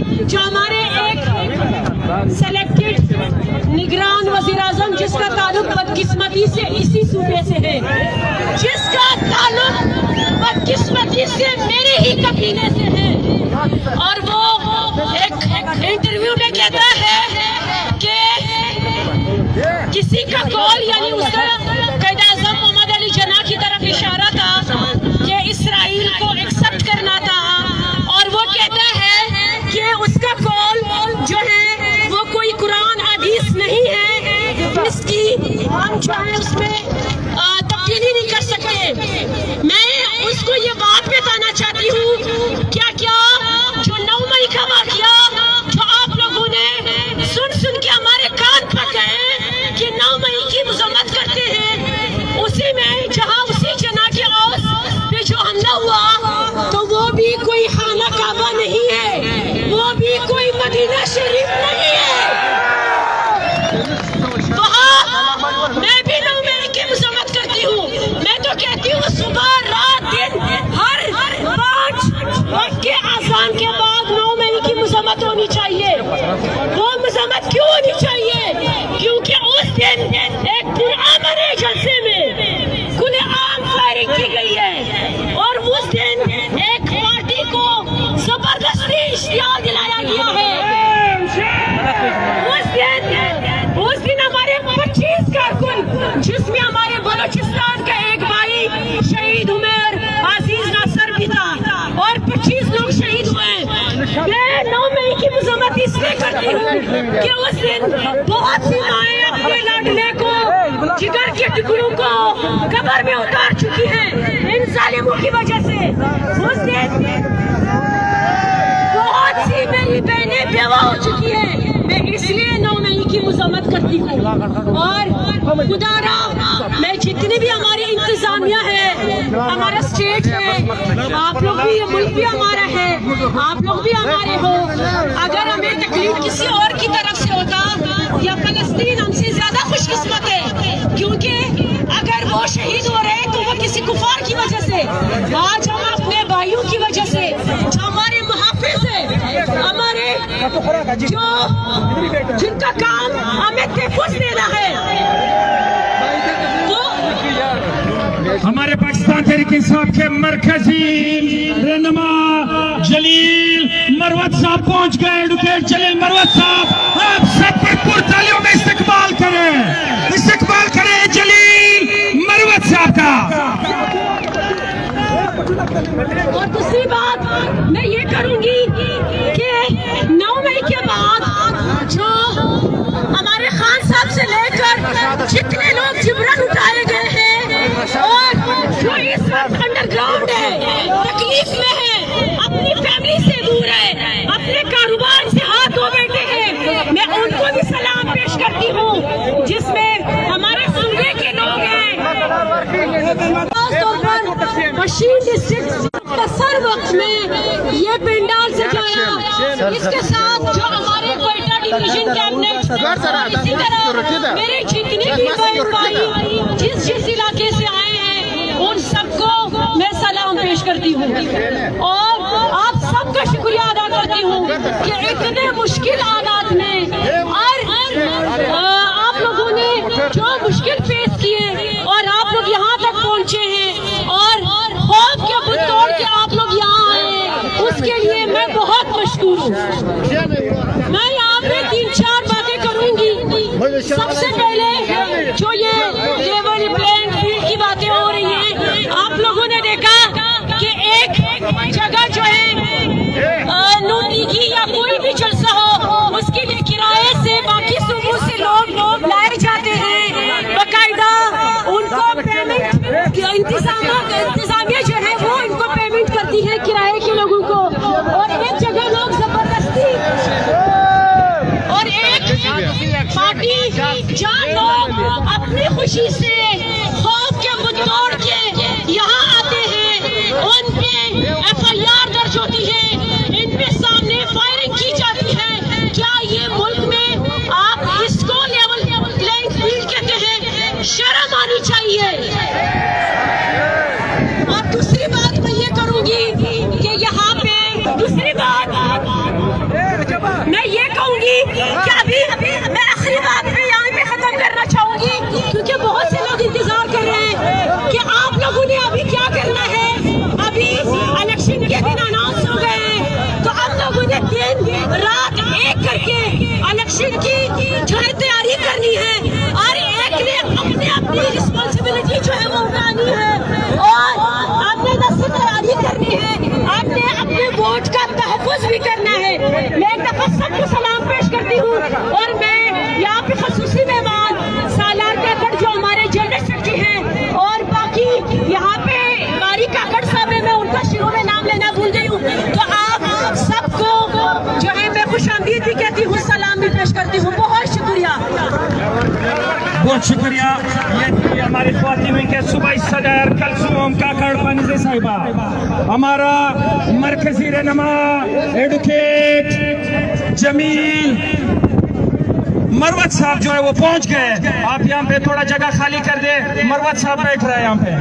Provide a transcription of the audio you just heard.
जो हमारे एक सेलेक्टेड निगरान वजीर आजम जिसका ताल्लुक बदकिस्मती से इसी सूबे से है, जिसका ताल्लुक बदकिस्मती से मेरे ही कबीले से है, और वो एक इंटरव्यू में कहता है कि किसी का कॉल यानी उसका कायद आज़म मोहम्मद अली जना की तरफ इशारा था कि इसराइल को एक्सेप्ट करना था, और वो कहता है कि उसका कॉल जो है वो कोई कुरान हदीस नहीं है, इसकी हम जो है उसमें तब्दीली नहीं कर सकते। मैं उसको ये बात बताना चाहती हूँ, क्या क्या जो 9 मई का वाक़या जो आप लोगों ने सुन के हमारे कान फट गए कि 9 मई की मजम्मत करते हैं, उसी में जहाँ उसी जना के औस पे जो हमला हुआ तो वो भी कोई खाना काबा नहीं है, वो भी कोई मदीना शरीफ नहीं है। वहाँ मैं भी 9 मई की मजम्मत करती हूँ। मैं तो कहती हूँ सुबह रात दिन हर 5 वक्त के अज़ान के बाद 9 मई की मजम्मत होनी चाहिए। वो मजम्मत क्यों होनी चाहिए? क्योंकि उस दिन एक पुरअमन जलसे में खुलेआम फायरिंग की गई है, और उस दिन एक पार्टी को जबरदस्ती इश्तियार दिलाया गया है। उस दिन हमारे 25 कारकुन, जिसमें हमारे बलोचिस्तान का एक भाई शहीद उमर अजीज नासर भी था, और 25 लोग शहीद हुए। मैं 9 मई की मजम्मत इसलिए करती हूँ कि उस दिन बहुत सी माएँ अपने लाडले को, जिगर के टुकड़ों को कब्र में उतार चुकी हैं इन जालिमों की वजह से। उस दिन बहुत सी मेरी बहनें बेवा हो चुकी हैं। मैं इसलिए 9 मई की मजम्मत करती हूँ। और खुदारा मैं जितनी भी हमारी इंतजामिया है, हमारा स्टेट है, आप लोग भी, मुल्क भी हमारा है, आप लोग भी हमारे हो, अगर हमें तकलीफ किसी और की तरफ से होता, या फलस्तीन हमसे ज्यादा खुशकिस्मत है, क्योंकि अगर वो शहीद हो रहे तो वो किसी कुफार की वजह से, आज हम अपने भाइयों की वजह से, जो हमारे मुहाफिज है, हमारे जो जिनका काम हमें तहफ़्फ़ुज़ देना है, हमारे पाकिस्तान तहरीक इंसाफ के मरकजी रहनुमा जलील मरवत साहब पहुंच गए। एडवोकेट जलील मरवत साहब, आप सब भरपूर तालियों में इस्तकबाल करें जलील मरवत साहब का। और दूसरी बात मैं ये करूंगी कि 9 मई के बाद जो हमारे खान साहब से लेकर जितने लोग जिब्रन उठाए गए हैं, और जो इस वक्त अंडरग्राउंड है, तकलीफ में है, अपनी फैमिली से दूर है, अपने कारोबार से हाथ धो बैठे हैं, मैं उनको भी सलाम पेश करती हूँ, जिसमें हमारे सूबे के लोग हैं। बशीर डिस्ट्रिक्ट सर वक्त में ये पंडाल सजाया, इसके साथ जो हमारे क्वेटा डिवीजन कैबिनेट, इसी तरह मेरे जितने भी बहन भाई जिस इलाके से आए हैं, उन सबको मैं सलाम पेश करती हूँ, और आप सबका शुक्रिया अदा करती हूँ कि इतने मुश्किल हालात में और आप लोगों ने जो मुश्किल फेस किए और आप लोग यहाँ तक पहुँचे हैं, और खौफ के बुत तोड़ के आप लोग यहाँ आए, उसके लिए मैं बहुत मशहूर हूँ। मैं यहाँ पे 3-4 बातें करूँगी। सबसे पहले जो ये लेवल प्लेइंग फील्ड की बातें हो रही हैं, आप लोगों ने देखा कि एक जगह जो है नूनी की या कोई भी जलसा हो, उसके लिए किराए से बाकी सूबों से लोग लाए जाते हैं, बाकायदा उनको पेमेंट इंतजामिया जो है वो इनको पेमेंट करती है किराए के लोगों को, और एक जगह लोग जबरदस्ती, और एक पार्टी जहाँ लोग अपनी खुशी से खौफ के बुत तोड़ के यहाँ आते हैं, उन पे FIR दर्ज होती है, इन पे सामने फायरिंग की जाती है। क्या ये मुल्क में आप इसको लेवल प्लेइंग फील्ड कहते हैं? शर्म आनी चाहिए। और दूसरी बात मैं ये करूंगी कि यहाँ पे दूसरी बात चाहूंगी कि अभी मैं आखिरी बात पे यहाँ पे खत्म करना चाहूंगी, क्योंकि बहुत से लोग इंतजार कर रहे हैं कि आप लोगों ने अभी क्या करना है। अभी इलेक्शन के दिन अनाउंस हो गए हैं, तो हम लोगों ने दिन रात एक करके इलेक्शन की जो है तैयारी करनी है, और एक ने अपने अपनी रिस्पॉन्सिबिलिटी जो है वो उठानी है, और आपने न सिर्फ तैयारी करनी है, आपने अपने वोट का तहफ़्फ़ुज़ भी करना है। मैं एक दफा सबको सलाम पेश करती हूँ, और मैं यहाँ पे खसूसी मेहमान सालार काकड़ जो हमारे जनरल सेक्रेटरी हैं, और बाकी यहाँ पे बारी काकड़ साहब है, मैं उनका शुरू में नाम लेना भूल गई हूँ, तो आप सबको जो है मैं खुशामदीद भी कहती हूँ, सलाम भी पेश करती हूँ। बहुत शुक्रिया। बहुत शुक्रिया। ये हमारे ख्वातीन के सूबाई सदर कलसूम काकड़ पनिज़े साहिबा, हमारा मरकजी रहनुमा एडवोकेट जमील मरवत साहब जो है वो पहुंच गए। आप यहाँ पे थोड़ा जगह खाली कर दे, मरवत साहब बैठ रहे हैं यहाँ पे।